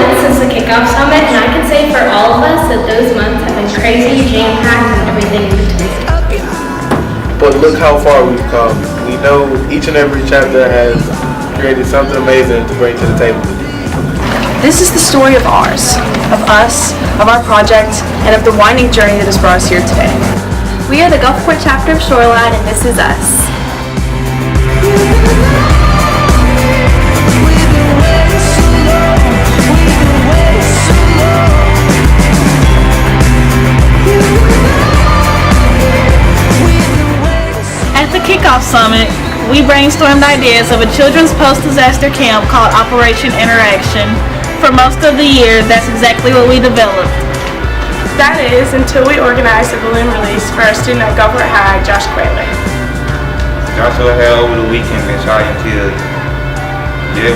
months since the kickoff summit, and I can say for all of us that those months have been crazy, jam-packed, and everything in between. But look how far we've come. We know each and every chapter has created something amazing to bring to the table. This is the story of ours, of us, of our project, and of the winding journey that has brought us here today. We are the Gulfport chapter of SHOREline, and this is us. At the Kickoff Summit, we brainstormed ideas of a children's post-disaster camp called Operation Interaction. For most of the year, that's exactly what we developed. That is, until we organized a balloon release for our student at Gulfport High, Josh Quayler. Josh was here over the weekend and tried until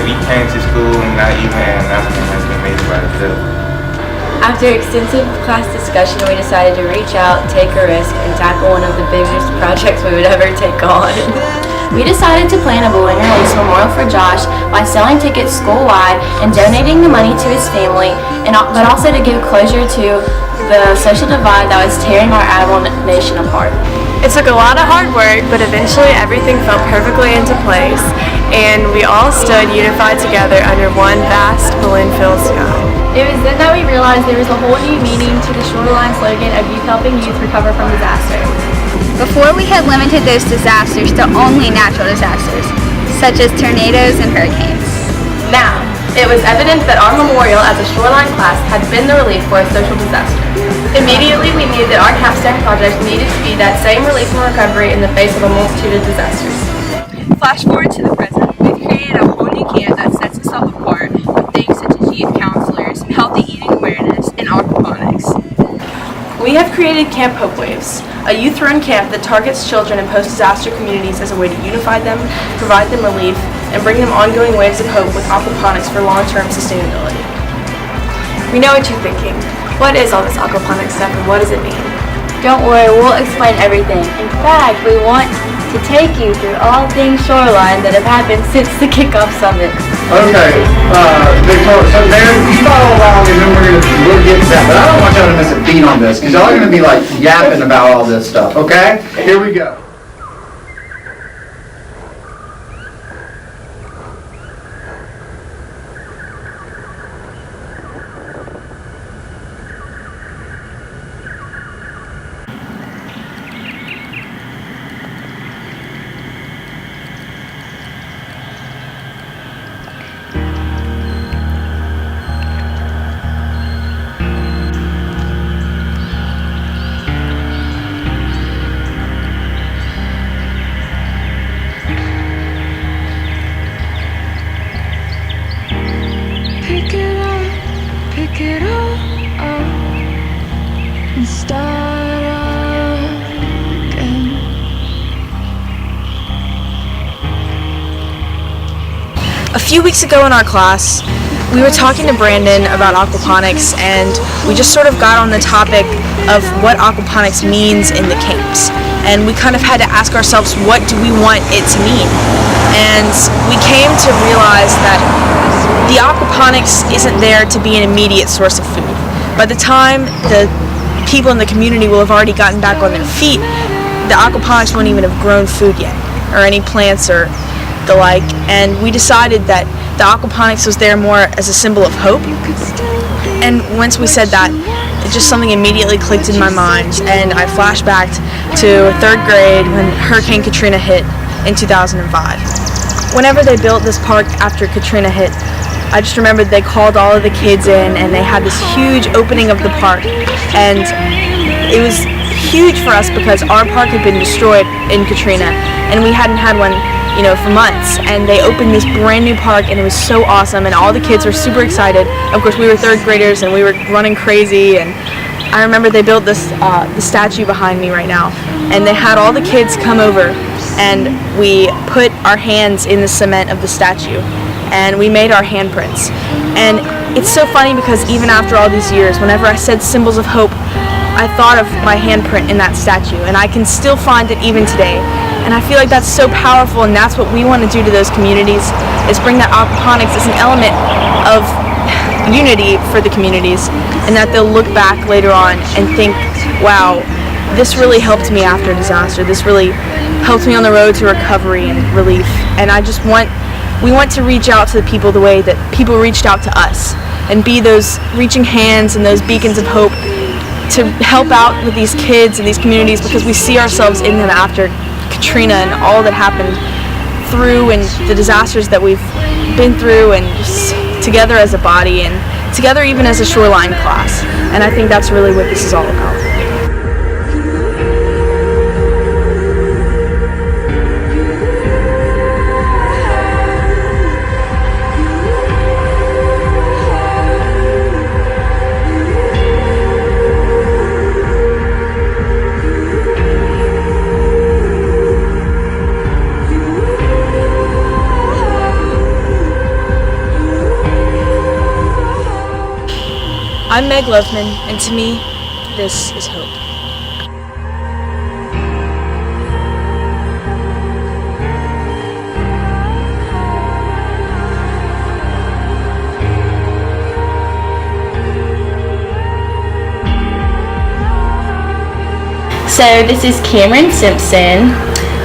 we came to school and not even an announcement has been made by itself. After extensive class discussion, we decided to reach out, take a risk, and tackle one of the biggest projects we would ever take on. We decided to plan a balloon release memorial for Josh by selling tickets school-wide and donating the money to his family, but also to give closure to the social divide that was tearing our admirable nation apart. It took a lot of hard work, but eventually everything fell perfectly into place, and we all stood unified together under one vast balloon-filled sky. It was then that we realized there was a whole new meaning to the SHOREline slogan of youth helping youth recover from disaster. Before, we had limited those disasters to only natural disasters, such as tornadoes and hurricanes. Now, it was evident that our memorial as a SHOREline class had been the relief for a social disaster. Immediately, we knew that our capstone project needed to be that same relief and recovery in the face of a multitude of disasters. Flash forward to the present. We've created a whole new camp that sets itself apart with things such as youth counselors, healthy eating awareness, and aquaponics. We have created Camp Hopewaves, a youth-run camp that targets children in post-disaster communities as a way to unify them, provide them relief, and bring them ongoing waves of hope with aquaponics for long-term sustainability. We know what you're thinking. What is all this aquaponics stuff and what does it mean? Don't worry, we'll explain everything. In fact, we want to take you through all things SHOREline that have happened since the Kickoff Summit. Okay, Victoria, so Darren, you follow along and then we'll get to that, but I don't want y'all to miss a beat on this, because y'all are going to be like yapping about all this stuff, okay? Here we go. Pick it all up and start again. A few weeks ago in our class, we were talking to Brandon about aquaponics, and we just sort of got on the topic of what aquaponics means in the camps. And we kind of had to ask ourselves, what do we want it to mean? And we came to realize that the aquaponics isn't there to be an immediate source of food. By the time the people in the community will have already gotten back on their feet, the aquaponics won't even have grown food yet, or any plants or the like. And we decided that the aquaponics was there more as a symbol of hope. And once we said that, it just something immediately clicked in my mind, and I flashed back to 3rd grade when Hurricane Katrina hit in 2005. Whenever they built this park after Katrina hit, I just remembered they called all of the kids in and they had this huge opening of the park, and it was huge for us because our park had been destroyed in Katrina and we hadn't had one, for months, and they opened this brand new park and it was so awesome and all the kids were super excited. Of course, we were 3rd graders and we were running crazy, and I remember they built this the statue behind me right now, and they had all the kids come over and we put our hands in the cement of the statue and we made our handprints. And it's so funny because even after all these years, whenever I said symbols of hope, I thought of my handprint in that statue, and I can still find it even today. And I feel like that's so powerful, and that's what we want to do to those communities, is bring that aquaponics as an element of unity for the communities, and that they'll look back later on and think, wow, this really helped me after disaster. This really helped me on the road to recovery and relief. And we want to reach out to the people the way that people reached out to us, and be those reaching hands and those beacons of hope to help out with these kids and these communities, because we see ourselves in them after Katrina and all that happened through, and the disasters that we've been through, and just together as a body and together even as a Shoreline class. And I think that's really what this is all about. I'm Meg Loveman, and to me, this is hope. So this is Cameron Simpson,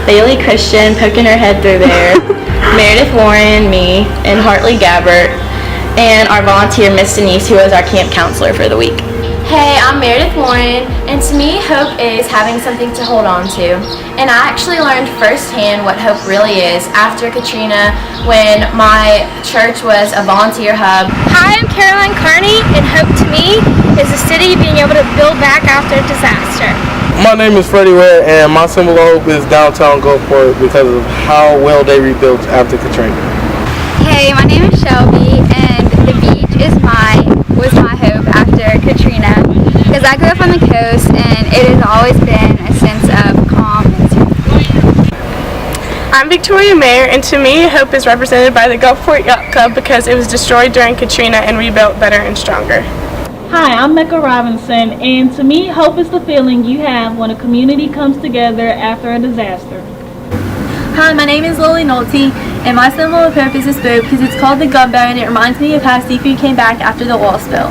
Bailey Christian poking her head through there, Meredith Warren, me, and Hartley Gabbert, and our volunteer Miss Denise, who is our camp counselor for the week. Hey, I'm Meredith Warren, and to me, hope is having something to hold on to. And I actually learned firsthand what hope really is after Katrina, when my church was a volunteer hub. Hi, I'm Caroline Carney, and hope to me is the city being able to build back after a disaster. My name is Freddie Ware, and my symbol of hope is downtown Gulfport because of how well they rebuilt after Katrina. Hey, my name is Shelby, and the beach was my hope after Katrina, because I grew up on the coast, and it has always been a sense of calm and safety. I'm Victoria Mayer, and to me, hope is represented by the Gulfport Yacht Club because it was destroyed during Katrina and rebuilt better and stronger. Hi, I'm Mecca Robinson, and to me, hope is the feeling you have when a community comes together after a disaster. Hi, my name is Lily Nolte, and my symbol of hope is this boat because it's called the Gunboat, and it reminds me of how seafood came back after the oil spill.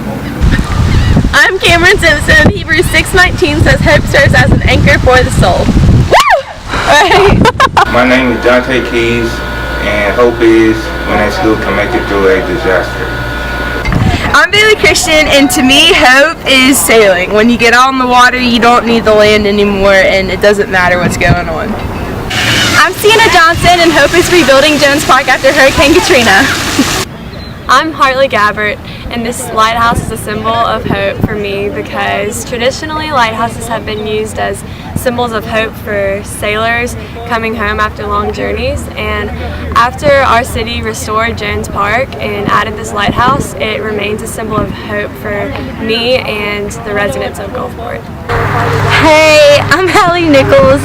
I'm Cameron Simpson. Hebrews 6:19 says hope serves as an anchor for the soul. Woo! Right. My name is Dante Keys, and hope is when a school can make it through a disaster. I'm Bailey Christian, and to me, hope is sailing. When you get out on the water, you don't need the land anymore, and it doesn't matter what's going on. I'm Sienna Johnson, and hope is rebuilding Jones Park after Hurricane Katrina. I'm Hartley Gabbert, and this lighthouse is a symbol of hope for me because traditionally lighthouses have been used as symbols of hope for sailors coming home after long journeys. And after our city restored Jones Park and added this lighthouse, it remains a symbol of hope for me and the residents of Gulfport. Hey, I'm Hallie Nichols,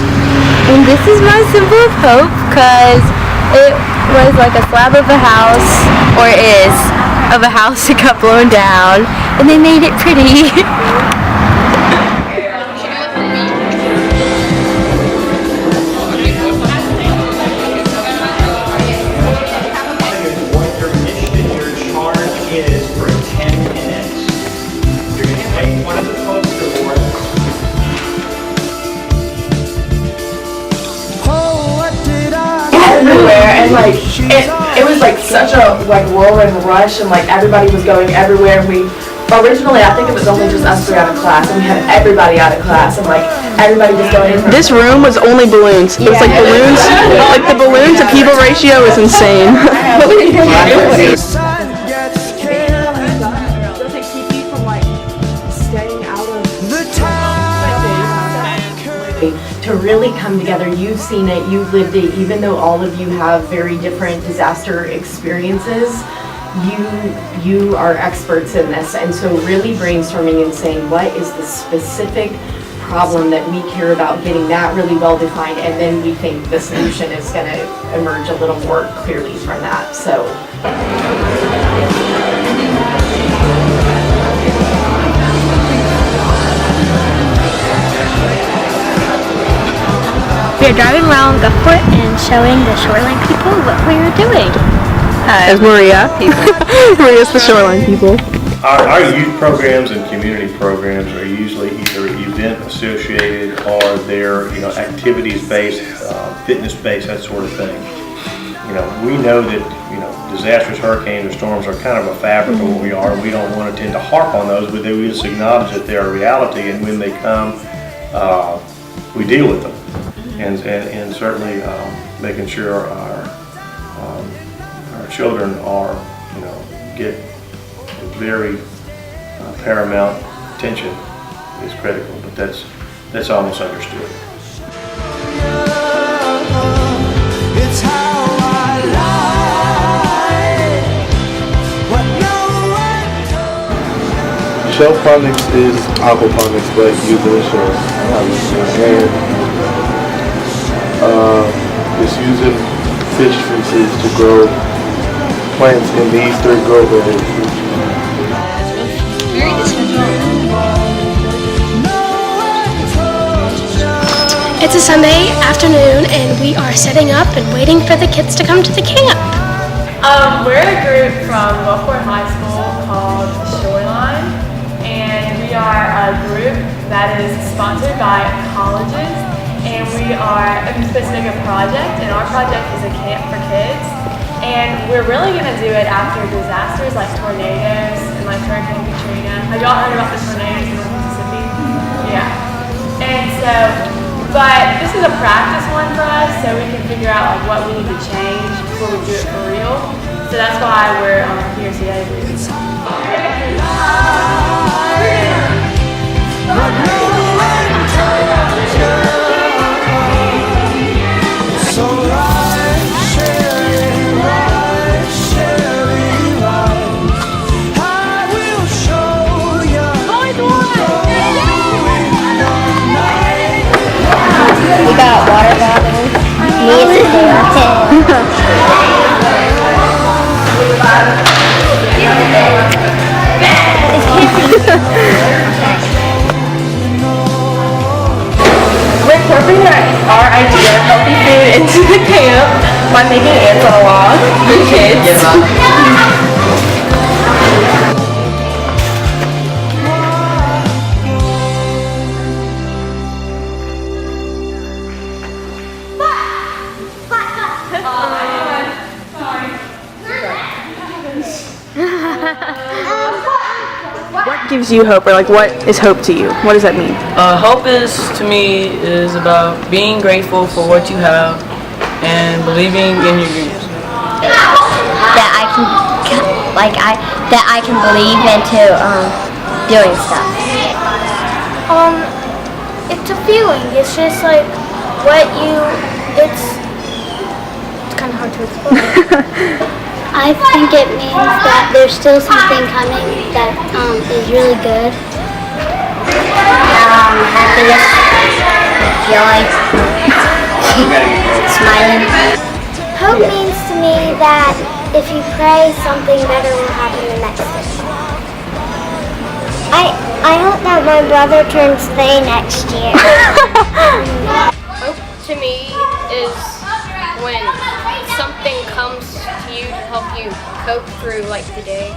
and this is my symbol of hope because it was like a slab of a house, or is, of a house that got blown down, and they made it pretty. Everywhere, and like it was like such a whirlwind rush, and like everybody was going everywhere. We originally, I think it was only just us three out of class, and we had everybody out of class, and like everybody was going in. This room was only balloons. It was like balloons, like the balloon to people ratio is insane. To really come together, you've seen it, you've lived it, even though all of you have very different disaster experiences, you are experts in this. And so really brainstorming and saying, what is the specific problem that we care about, getting that really well defined, and then we think the solution is going to emerge a little more clearly from that. So. We are driving around Gulfport and showing the Shoreline people what we were doing. As Maria. Maria's the Shoreline people. Our youth programs and community programs are usually either event associated or they're activities based, fitness based, that sort of thing. We know that disastrous hurricanes or storms are kind of a fabric of what we are. We don't want to tend to harp on those, but we just acknowledge that they are a reality, and when they come, we deal with them, and certainly making sure our children are get very paramount attention is critical, but that's almost understood. It's how I lie. What no one told. Shellphonics is aquaponics, but using a shell. And it's using fish feces to grow plants in these 3 grow beds. It's a Sunday afternoon and we are setting up and waiting for the kids to come to the camp. We're a group from Gulfport High School called SHOREline, and we are a group that is sponsored by colleges, and we are participating in a project, and our project is a camp for kids, and we're really going to do it after disasters like tornadoes and like Hurricane Katrina. Have y'all heard about the tornadoes in Mississippi? Yeah. And so, but this is a practice one for us, so we can figure out like what we need to change before we do it for real. So that's why we're here today. We got water bottles. Music. We're incorporating our idea of healthy food into the camp by making ants on a log for kids. What gives you hope, or like what is hope to you? What does that mean? Hope to me is about being grateful for what you have and believing in your dreams. That I can believe into doing stuff. It's a feeling. It's just like it's kind of hard to explain. I think it means that there's still something coming that is really good. Happiness, joy, smiling. Hope means to me that if you pray, something better will happen the next day. I hope that my brother turns 3 next year. Hope to me is when something comes to you to help you cope through like the day.